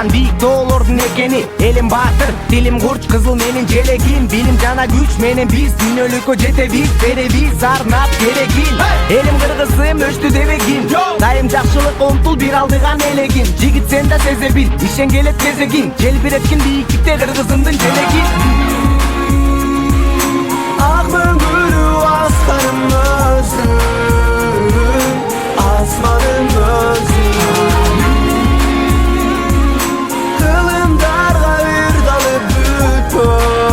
Аңдаган бийик тоолордун экени. Элим баатыр, тилим курч, кызыл менин желегим. Билим жана күч менен биз дүйнөлүккө жетебиз, беребиз арнап керегин. Элим кыргызым өчтү дебегин, дайым жакшылыкка умтул бир алдыган элегин. Жигит сен да сезе бил, ишен келет кезегин. Желбиреткин бийиктикте кыргызымдын желегин. Ак мөңгүлүү аскарым өзүң, асманым өзүң. Кылымдарга ырдалып бүтпөс,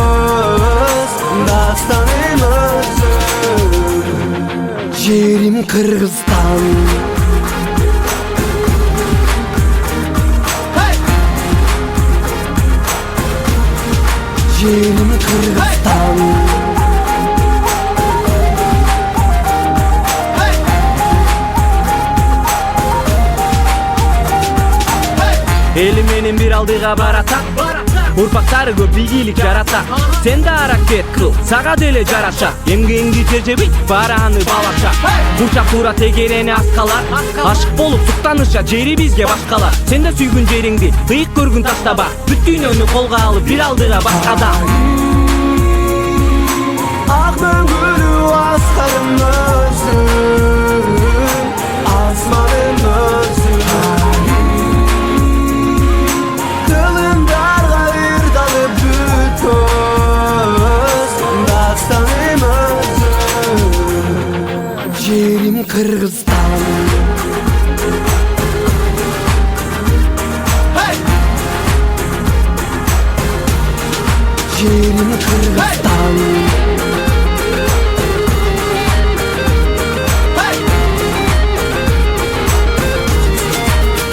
дастаным өзүң. Жерим Кыргызстан, жерим Кыргызстан. Эли менен бир алдыга баратат, урпактары көп ийгилик жаратат. Сен да аракет кыл, сага деле жараша. Эмгеңди тежебей, барааны балаша. Бурчак туура тегерени аскалар, ашык болуп суктаныша жери бизге башкалар. Сен да сүйгүн жериңди ыйык көргүн таштаба, бүт дүйнөнү колго алып бир алдыга башкада. Ак мөңгүлүү аскарым өзүң, асманым өзүң. Кылымдарга ырдалып бүтпөс, дастаным өзүң. Жерим Кыргызстан, жерим Кыргызстан.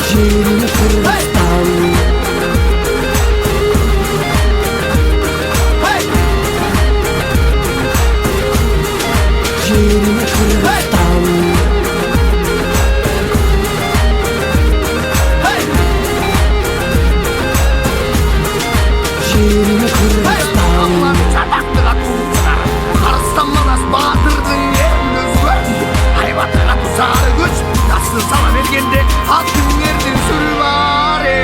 Жерим Кыргызстан, жерим Кыргызстан. Жерим Кыргызстан. Чатактыга туучулар, Арыстандан ас баатырдын эрин өзгөн. Айбатыга тусары күч, тасты сала бергенде алтын эрдин сүрү бар эй.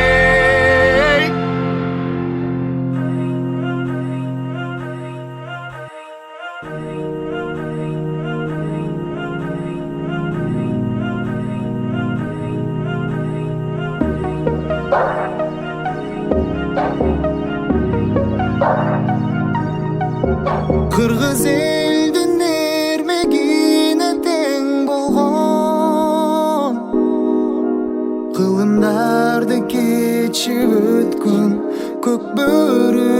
Кыргыз элдин эрмегине тең болгон, кылымдарды кечип өткөн көк бөрү.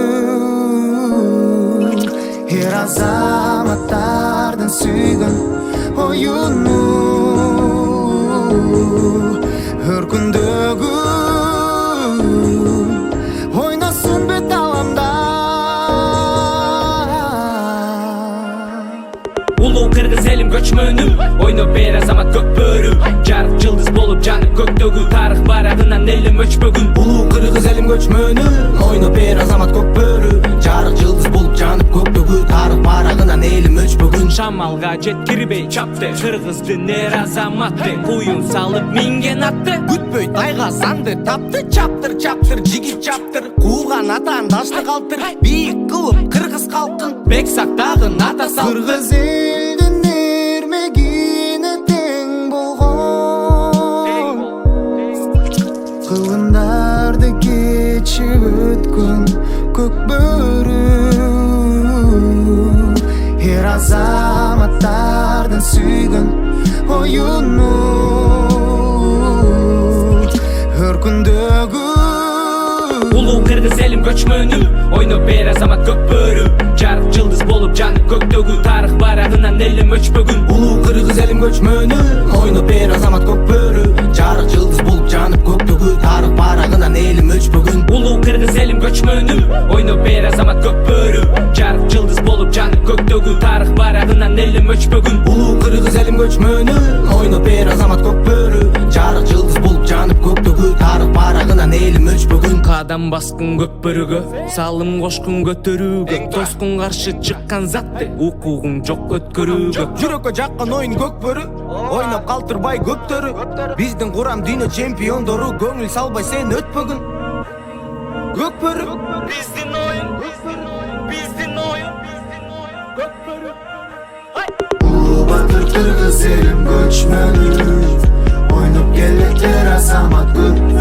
Эр азаматтардын сүйгөн оюну, өркүндөгү ойносун бет аламда. Улуу кыргыз элим көчмөнү, ойноп бер азамат көк бөрү. Жарык жылдыз болуп жанып көктөгү, тарых барагынан элим өчпөгүн. Улуу кыргыз элим көчмөнү, ойноп бер азамат көк бөрү. Жарык жылдыз болуп жанып көктөгү, тарых барагынан элим өчпөгүн. Шамалга жеткирбей чапты, кыргыздын эр азаматы. Куюн салып минген атты, Күтпөй тайга санды тапты. Чаптыр чаптыр жигит чаптыр, кууган атаан дашты калтыр. Бийик кылып кыргыз калкын бек сактагын ата сал. Кыргыз элдин эрмегине тең болгон, кылымдарды кечип өткөн көк бөрү. Эр азаматтардын сүйгөн оюну, өркүндөгү. улуу кыргыз элим көчмөнү, ойноп бер азамат көк бөрү. Жарык жылдыз болуп жанып көктөгү, тарых барагынан элим өчпөгүн. Улуу кыргыз элим көчмөнү, ойноп бер азамат көк бөрү. Жарык жылдыз болуп жанып көктөгү, тарых барагынан элим өчпөгүн. Улуу кыргыз элим көчмөнү, ойноп бер азамат көк бөрү. Жарык жылдыз болуп жанып көктөгү, тарых барагынан элим өчпөгүн. Улуу кыргыз элим көчмөнү, ойноп бер азамат көк бөрү. Жарык жылдыз болуп жанып көктөгү, тарых барагынан элим өчпөгүн. Кадам баскын көк бөрүгө, салым кошкун көтөрүүгө. Тоскун каршы чыккан затты, укугуң жок өткөрүүгө. Жүрөккө жаккан оюн көк бөрү, ойноп калтырбай көптөрү. Биздин курам дүйнө чемпиондору, көңүл салбай сен өтпөгүн. Gökbörük Bizdin oyun, bizdin oyun, Gökbörük. Ulu Batır Kırgız elim göçmen. Oynop geldi terasamat gül